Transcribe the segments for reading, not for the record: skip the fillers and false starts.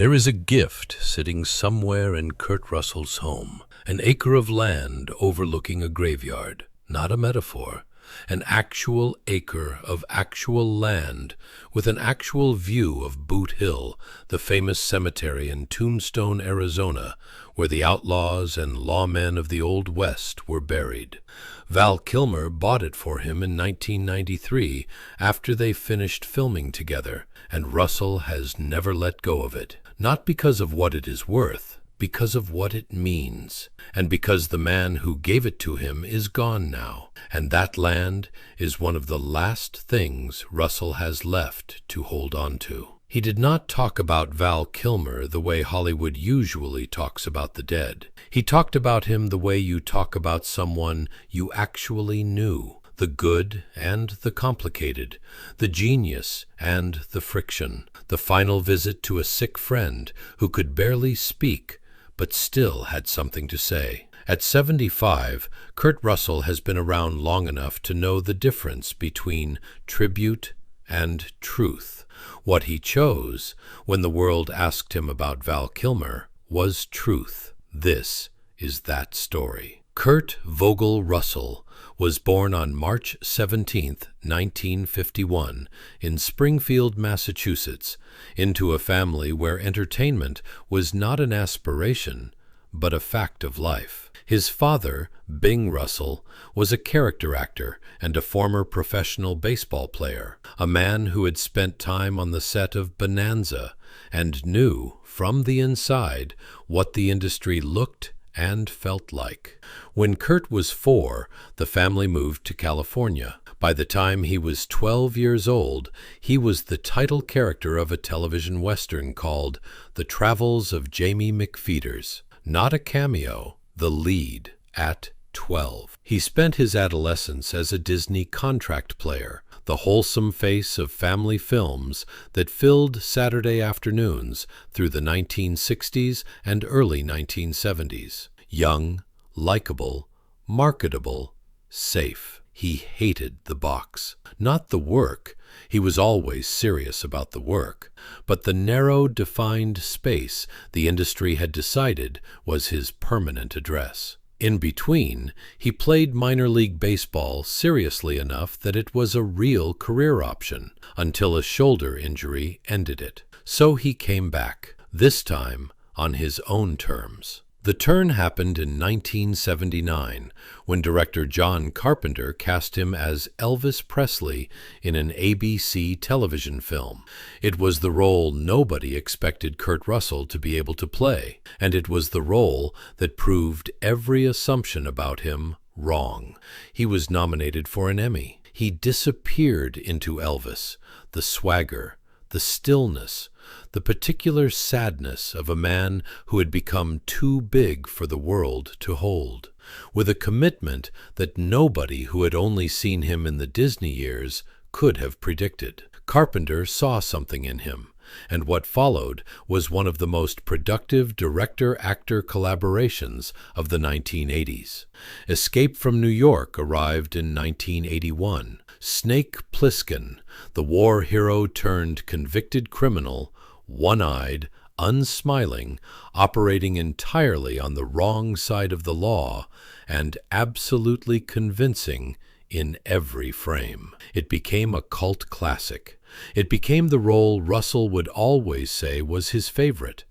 There is a gift sitting somewhere in Kurt Russell's home, an acre of land overlooking a graveyard, not a metaphor, an actual acre of actual land with an actual view of Boot Hill, the famous cemetery in Tombstone, Arizona, where the outlaws and lawmen of the Old West were buried. Val Kilmer bought it for him in 1993 after they finished filming together, and Russell has never let go of it. Not because of what it is worth, because of what it means, and because the man who gave it to him is gone now, and that land is one of the last things Russell has left to hold on to. He did not talk about Val Kilmer the way Hollywood usually talks about the dead. He talked about him the way you talk about someone you actually knew, the good and the complicated, the genius and the friction, the final visit to a sick friend who could barely speak but still had something to say. At 75, Kurt Russell has been around long enough to know the difference between tribute and truth. What he chose, when the world asked him about Val Kilmer, was truth. This is that story. Kurt Vogel Russell was born on March 17, 1951, in Springfield, Massachusetts, into a family where entertainment was not an aspiration, but a fact of life. His father, Bing Russell, was a character actor and a former professional baseball player, a man who had spent time on the set of Bonanza and knew, from the inside, what the industry looked and felt like. When Kurt was 4, the family moved to California. By the time he was 12 years old, he was the title character of a television western called The Travels of Jamie McFeeters. Not a cameo, the lead, at 12. He spent his adolescence as a Disney contract player, the wholesome face of family films that filled Saturday afternoons through the 1960s and early 1970s. Young, likable, marketable, safe. He hated the box. Not the work. He was always serious about the work. But the narrow, defined space the industry had decided was his permanent address. In between, he played minor league baseball seriously enough that it was a real career option, until a shoulder injury ended it. So he came back, this time on his own terms. The turn happened in 1979, when director John Carpenter cast him as Elvis Presley in an ABC television film. It was the role nobody expected Kurt Russell to be able to play, and it was the role that proved every assumption about him wrong. He was nominated for an Emmy. He disappeared into Elvis, the swagger, the stillness, the particular sadness of a man who had become too big for the world to hold, with a commitment that nobody who had only seen him in the Disney years could have predicted. Carpenter saw something in him, and what followed was one of the most productive director-actor collaborations of the 1980s. Escape from New York arrived in 1981. Snake Plissken, the war hero turned convicted criminal, one-eyed, unsmiling, operating entirely on the wrong side of the law, and absolutely convincing in every frame. It became a cult classic. It became the role Russell would always say was his favorite,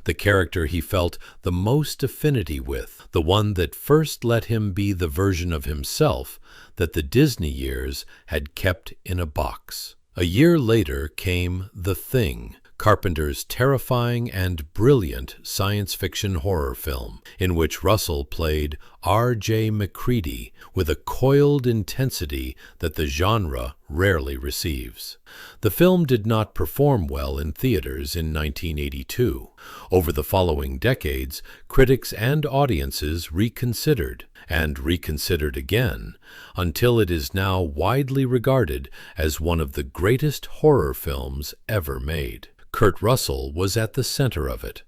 the character he felt the most affinity with, the one that first let him be the version of himself that the Disney years had kept in a box. A year later came The Thing, Carpenter's terrifying and brilliant science fiction horror film, in which Russell played R.J. MacReady with a coiled intensity that the genre rarely receives. The film did not perform well in theaters in 1982. Over the following decades, critics and audiences reconsidered, and reconsidered again, until it is now widely regarded as one of the greatest horror films ever made. Kurt Russell was at the center of it,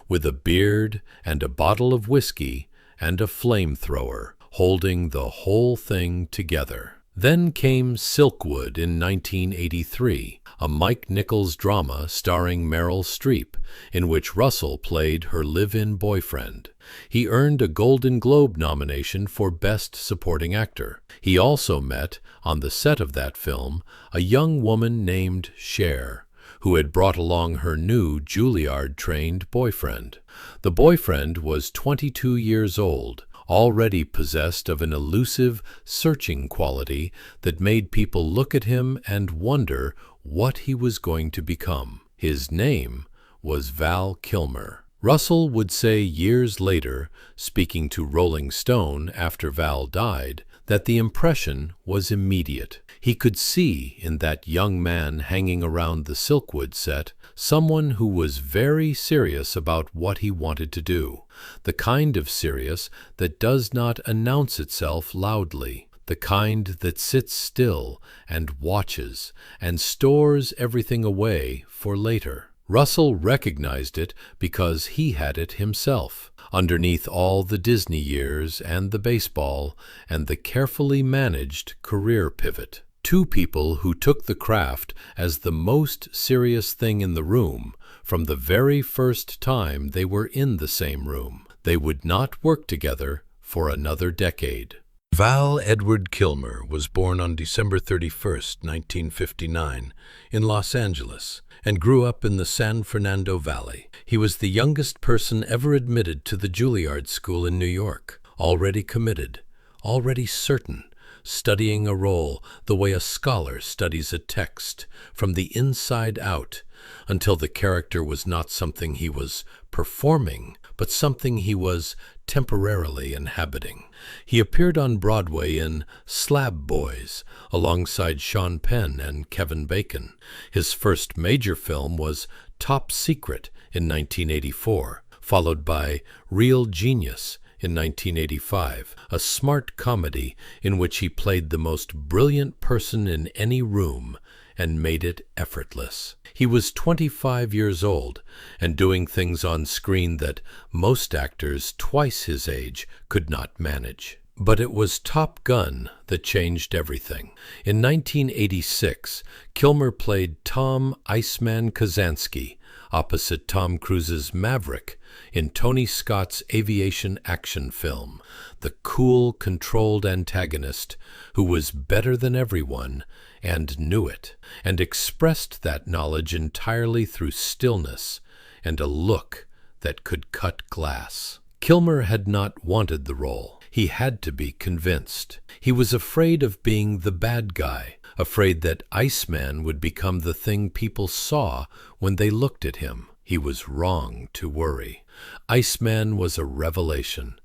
with a beard and a bottle of whiskey and a flamethrower, holding the whole thing together. Then came Silkwood in 1983, a Mike Nichols drama starring Meryl Streep, in which Russell played her live-in boyfriend. He earned a Golden Globe nomination for Best Supporting Actor. He also met, on the set of that film, a young woman named Cher, who had brought along her new Juilliard-trained boyfriend. The boyfriend was 22 years old, already possessed of an elusive, searching quality that made people look at him and wonder what he was going to become. His name was Val Kilmer. Russell would say years later, speaking to Rolling Stone after Val died, that the impression was immediate. He could see in that young man hanging around the Silkwood set someone who was very serious about what he wanted to do, the kind of serious that does not announce itself loudly, the kind that sits still and watches and stores everything away for later. Russell recognized it because he had it himself. Underneath all the Disney years and the baseball and the carefully managed career pivot. Two people who took the craft as the most serious thing in the room from the very first time they were in the same room. They would not work together for another decade. Val Edward Kilmer was born on December 31st, 1959, in Los Angeles, and grew up in the San Fernando Valley. He was the youngest person ever admitted to the Juilliard School in New York, already committed, already certain, studying a role the way a scholar studies a text, from the inside out, until the character was not something he was performing, but something he was temporarily inhabiting. He appeared on Broadway in Slab Boys, alongside Sean Penn and Kevin Bacon. His first major film was Top Secret in 1984, followed by Real Genius in 1985, a smart comedy in which he played the most brilliant person in any room and made it effortless. He was 25 years old and doing things on screen that most actors twice his age could not manage. But it was Top Gun that changed everything. In 1986, Kilmer played Tom "Iceman" Kazansky opposite Tom Cruise's Maverick in Tony Scott's aviation action film, the cool, controlled antagonist who was better than everyone and knew it, and expressed that knowledge entirely through stillness and a look that could cut glass. Kilmer had not wanted the role. He had to be convinced. He was afraid of being the bad guy, afraid that Iceman would become the thing people saw when they looked at him. He was wrong to worry. Iceman was a revelation,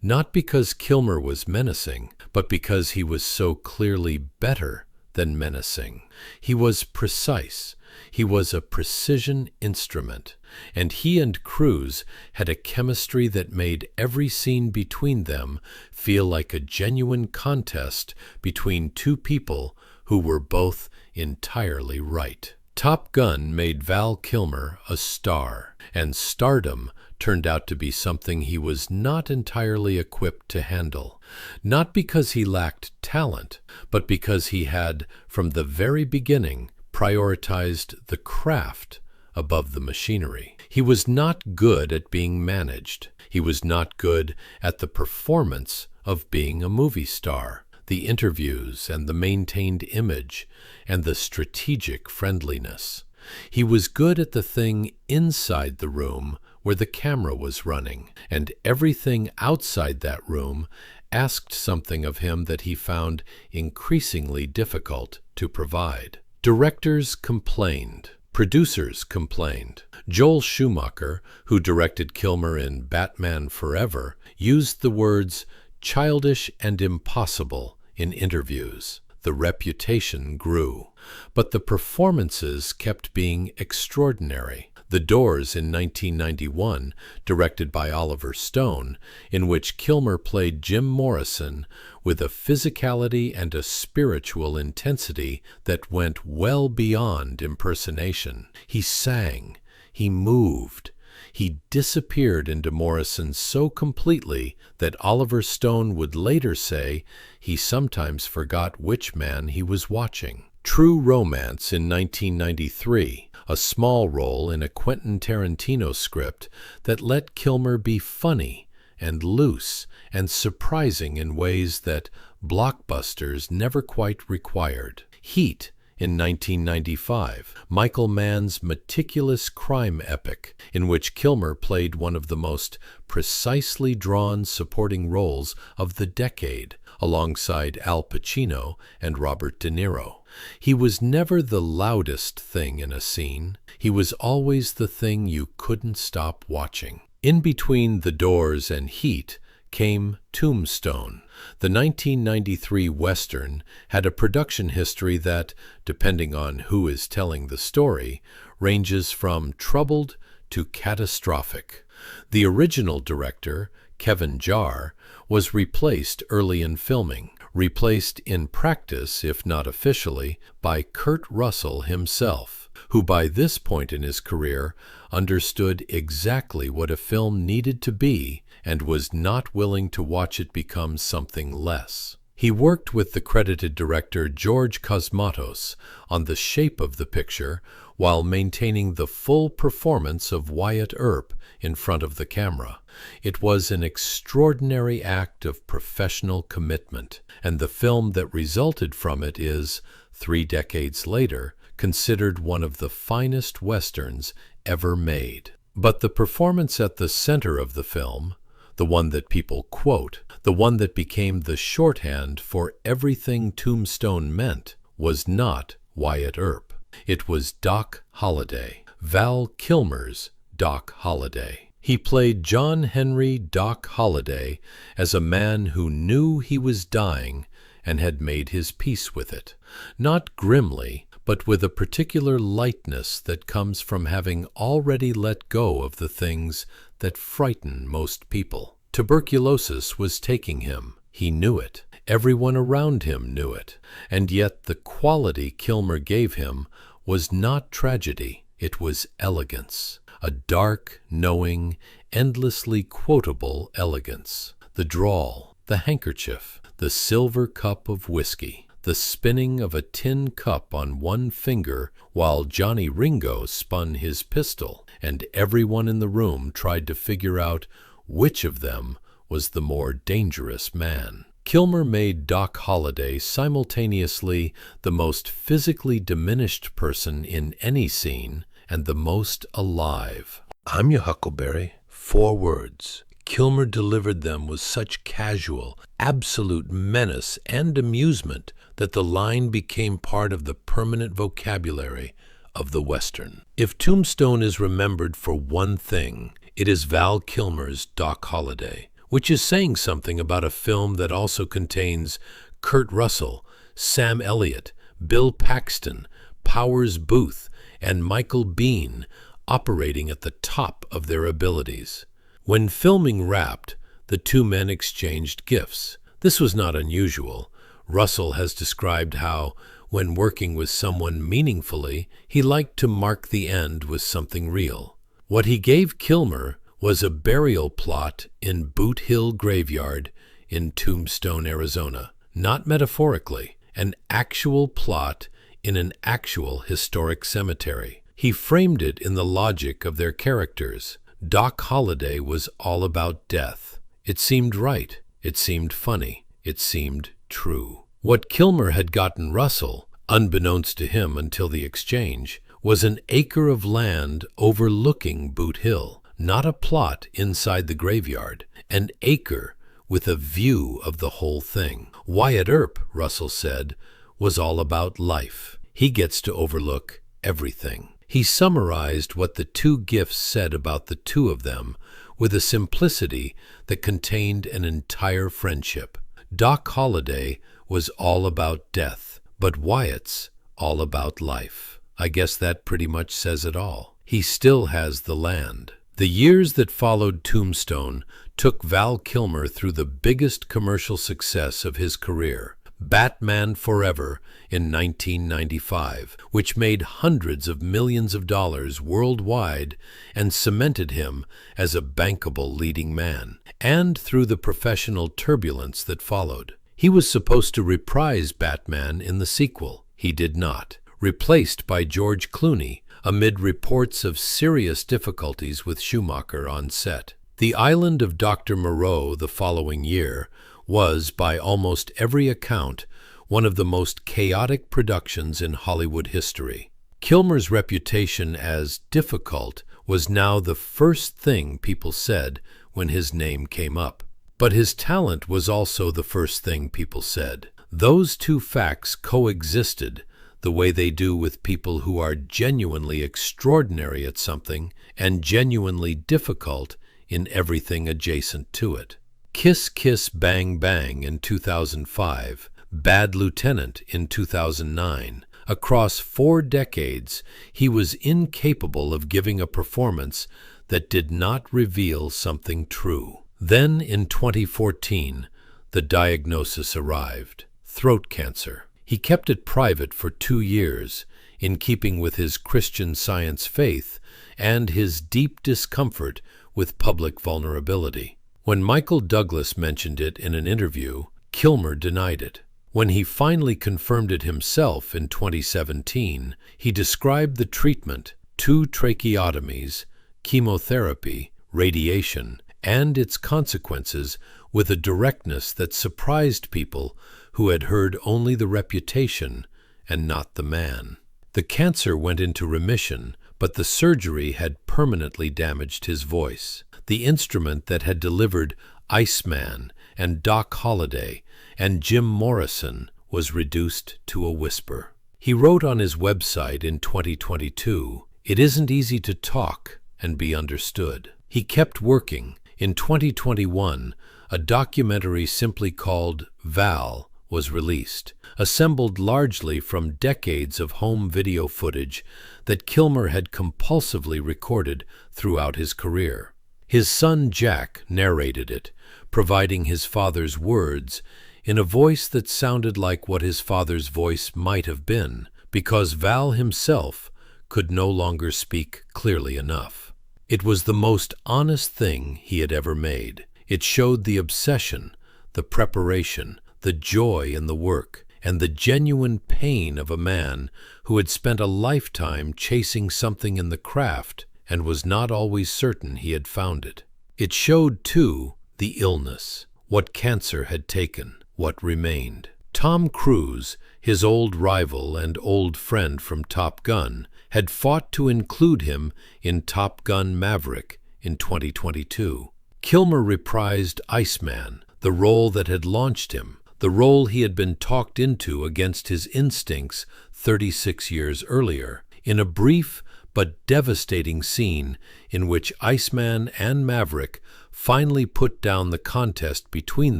not because Kilmer was menacing, but because he was so clearly better than menacing. He was precise. He was a precision instrument, and he and Cruise had a chemistry that made every scene between them feel like a genuine contest between two people who were both entirely right. Top Gun made Val Kilmer a star, and stardom turned out to be something he was not entirely equipped to handle. Not because he lacked talent, but because he had, from the very beginning, prioritized the craft above the machinery. He was not good at being managed. He was not good at the performance of being a movie star, the interviews and the maintained image and the strategic friendliness. He was good at the thing inside the room where the camera was running, and everything outside that room asked something of him that he found increasingly difficult to provide. Directors complained. Producers complained. Joel Schumacher, who directed Kilmer in Batman Forever, used the words childish and impossible in interviews. The reputation grew, but the performances kept being extraordinary. The Doors in 1991, directed by Oliver Stone, in which Kilmer played Jim Morrison with a physicality and a spiritual intensity that went well beyond impersonation. He sang, he moved, He disappeared into Morrison so completely that Oliver Stone would later say he sometimes forgot which man he was watching. True Romance in 1993, a small role in a Quentin Tarantino script that let Kilmer be funny and loose and surprising in ways that blockbusters never quite required. Heat in 1995, Michael Mann's meticulous crime epic, in which Kilmer played one of the most precisely drawn supporting roles of the decade, alongside Al Pacino and Robert De Niro. He was never the loudest thing in a scene. He was always the thing you couldn't stop watching. In between The Doors and Heat came Tombstone. The 1993 Western had a production history that, depending on who is telling the story, ranges from troubled to catastrophic. The original director, Kevin Jarre, was replaced early in filming, replaced in practice, if not officially, by Kurt Russell himself, who by this point in his career understood exactly what a film needed to be and was not willing to watch it become something less. He worked with the credited director George Cosmatos on the shape of the picture while maintaining the full performance of Wyatt Earp in front of the camera. It was an extraordinary act of professional commitment, and the film that resulted from it is, 3 decades later, considered one of the finest westerns ever made. But the performance at the center of the film, the one that people quote, the one that became the shorthand for everything Tombstone meant, was not Wyatt Earp. It was Doc Holliday, Val Kilmer's Doc Holliday. He played John Henry Doc Holliday as a man who knew he was dying and had made his peace with it. Not grimly, but with a particular lightness that comes from having already let go of the things that frighten most people. Tuberculosis was taking him. He knew it. Everyone around him knew it. And yet the quality Kilmer gave him was not tragedy. It was elegance. A dark, knowing, endlessly quotable elegance. The drawl, the handkerchief, the silver cup of whiskey, the spinning of a tin cup on one finger while Johnny Ringo spun his pistol, and everyone in the room tried to figure out which of them was the more dangerous man. Kilmer made Doc Holliday simultaneously the most physically diminished person in any scene and the most alive. "I'm your Huckleberry." 4 words. Kilmer delivered them with such casual, absolute menace and amusement that the line became part of the permanent vocabulary of the Western. If Tombstone is remembered for one thing, it is Val Kilmer's Doc Holliday, which is saying something about a film that also contains Kurt Russell, Sam Elliott, Bill Paxton, Powers Booth, and Michael Biehn operating at the top of their abilities. When filming wrapped, the 2 men exchanged gifts. This was not unusual. Russell has described how, when working with someone meaningfully, he liked to mark the end with something real. What he gave Kilmer was a burial plot in Boot Hill Graveyard in Tombstone, Arizona. Not metaphorically, an actual plot in an actual historic cemetery. He framed it in the logic of their characters. Doc Holliday was all about death. It seemed right. It seemed funny. It seemed true. What Kilmer had gotten Russell, unbeknownst to him until the exchange, was an acre of land overlooking Boot Hill, not a plot inside the graveyard, an acre with a view of the whole thing. Wyatt Earp, Russell said, was all about life. He gets to overlook everything. He summarized what the 2 gifts said about the 2 of them with a simplicity that contained an entire friendship. Doc Holliday was all about death, but Wyatt's all about life. I guess that pretty much says it all. He still has the land. The years that followed Tombstone took Val Kilmer through the biggest commercial success of his career, Batman Forever in 1995, which made hundreds of millions of dollars worldwide and cemented him as a bankable leading man. And through the professional turbulence that followed. He was supposed to reprise Batman in the sequel. He did not. Replaced by George Clooney, amid reports of serious difficulties with Schumacher on set. The Island of Dr. Moreau the following year was, by almost every account, one of the most chaotic productions in Hollywood history. Kilmer's reputation as difficult was now the first thing people said when his name came up. But his talent was also the first thing people said. Those two facts coexisted the way they do with people who are genuinely extraordinary at something and genuinely difficult in everything adjacent to it. Kiss Kiss Bang Bang in 2005, Bad Lieutenant in 2009. Across 4 decades, he was incapable of giving a performance that did not reveal something true. Then, in 2014, the diagnosis arrived: throat cancer. He kept it private for 2 years, in keeping with his Christian Science faith and his deep discomfort with public vulnerability. When Michael Douglas mentioned it in an interview, Kilmer denied it. When he finally confirmed it himself in 2017, he described the treatment, 2 tracheotomies, chemotherapy, radiation, and its consequences with a directness that surprised people who had heard only the reputation and not the man. The cancer went into remission, but the surgery had permanently damaged his voice. The instrument that had delivered Iceman and Doc Holliday and Jim Morrison was reduced to a whisper. He wrote on his website in 2022, "It isn't easy to talk and be understood." He kept working. In 2021, a documentary simply called Val was released, assembled largely from decades of home video footage that Kilmer had compulsively recorded throughout his career. His son Jack narrated it, providing his father's words in a voice that sounded like what his father's voice might have been, because Val himself could no longer speak clearly enough. It was the most honest thing he had ever made. It showed the obsession, the preparation, the joy in the work, and the genuine pain of a man who had spent a lifetime chasing something in the craft and was not always certain he had found it. It showed, too, the illness, what cancer had taken, what remained. Tom Cruise, his old rival and old friend from Top Gun, had fought to include him in Top Gun Maverick in 2022. Kilmer reprised Iceman, the role that had launched him, the role he had been talked into against his instincts 36 years earlier, in a brief but devastating scene in which Iceman and Maverick finally put down the contest between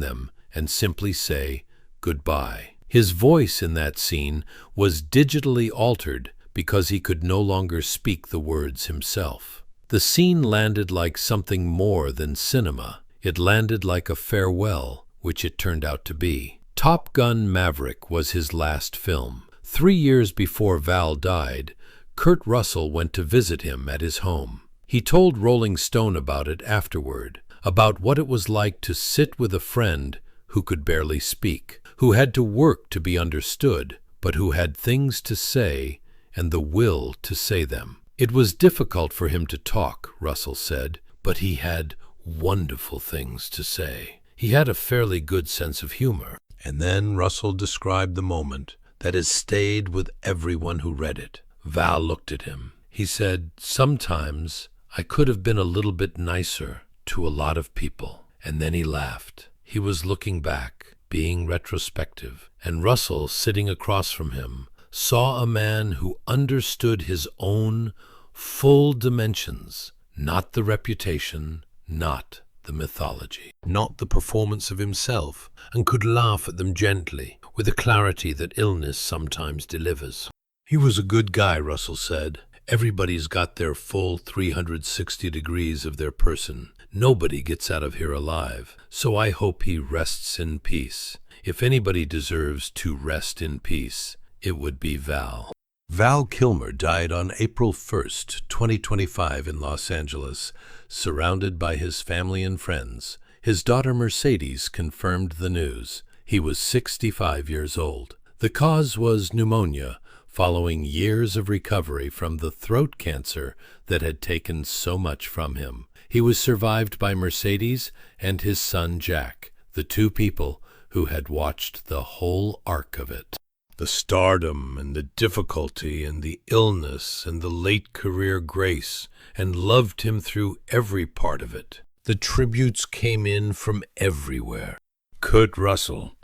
them and simply say goodbye. His voice in that scene was digitally altered because he could no longer speak the words himself. The scene landed like something more than cinema. It landed like a farewell, which it turned out to be. Top Gun Maverick was his last film. 3 years before Val died, Kurt Russell went to visit him at his home. He told Rolling Stone about it afterward, about what it was like to sit with a friend who could barely speak, who had to work to be understood, but who had things to say and the will to say them. It was difficult for him to talk, Russell said, but he had wonderful things to say. He had a fairly good sense of humor. And then Russell described the moment that has stayed with everyone who read it. Val looked at him. He said, "Sometimes I could have been a little bit nicer to a lot of people." And then he laughed. He was looking back, being retrospective, and Russell, sitting across from him, saw a man who understood his own full dimensions, not the reputation, not the mythology, not the performance of himself, and could laugh at them gently, with the clarity that illness sometimes delivers. "He was a good guy," Russell said. "Everybody's got their full 360 degrees of their person. Nobody gets out of here alive, so I hope he rests in peace. If anybody deserves to rest in peace, it would be Val. Val Kilmer died on April 1st, 2025 in Los Angeles, surrounded by his family and friends. His daughter Mercedes confirmed the news. He was 65 years old. The cause was pneumonia, following years of recovery from the throat cancer that had taken so much from him. He was survived by Mercedes and his son Jack, the two people who had watched the whole arc of it. The stardom and the difficulty and the illness and the late career grace, and loved him through every part of it. The tributes came in from everywhere. Kurt Russell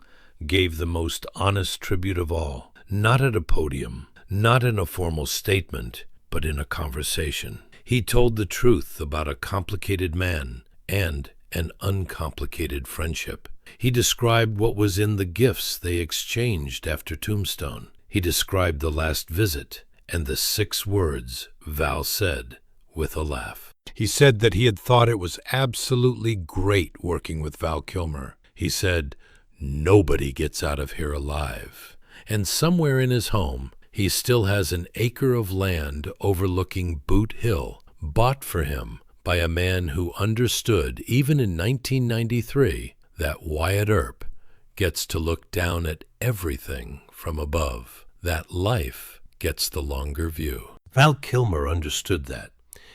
gave the most honest tribute of all, not at a podium, not in a formal statement, but in a conversation. He told the truth about a complicated man and an uncomplicated friendship. He described what was in the gifts they exchanged after Tombstone. He described the last visit and the 6 words Val said with a laugh. He said that he had thought it was absolutely great working with Val Kilmer. He said, "Nobody gets out of here alive." And somewhere in his home, he still has an acre of land overlooking Boot Hill, bought for him by a man who understood, even in 1993, that Wyatt Earp gets to look down at everything from above, that life gets the longer view. Val Kilmer understood that.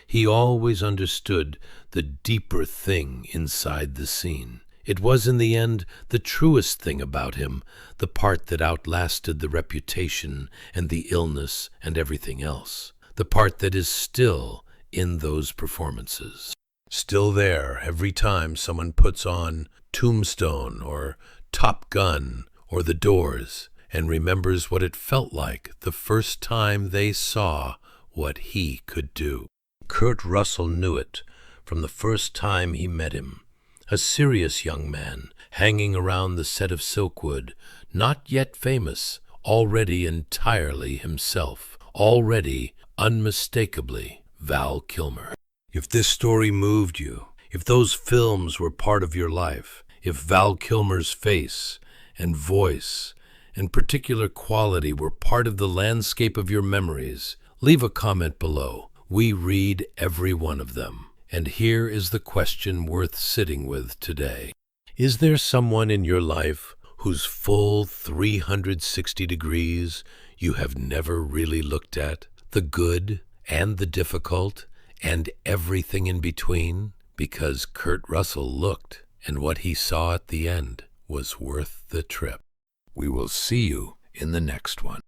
He always understood the deeper thing inside the scene. It was, in the end, the truest thing about him, the part that outlasted the reputation and the illness and everything else, the part that is still in those performances. Still there every time someone puts on Tombstone or Top Gun or The Doors and remembers what it felt like the first time they saw what he could do. Kurt Russell knew it from the first time he met him. A serious young man, hanging around the set of Silkwood, not yet famous, already entirely himself, already unmistakably Val Kilmer. If this story moved you, if those films were part of your life, if Val Kilmer's face and voice and particular quality were part of the landscape of your memories, leave a comment below. We read every one of them. And here is the question worth sitting with today. Is there someone in your life whose full 360 degrees you have never really looked at? The good and the difficult and everything in between? Because Kurt Russell looked, and what he saw at the end was worth the trip. We will see you in the next one.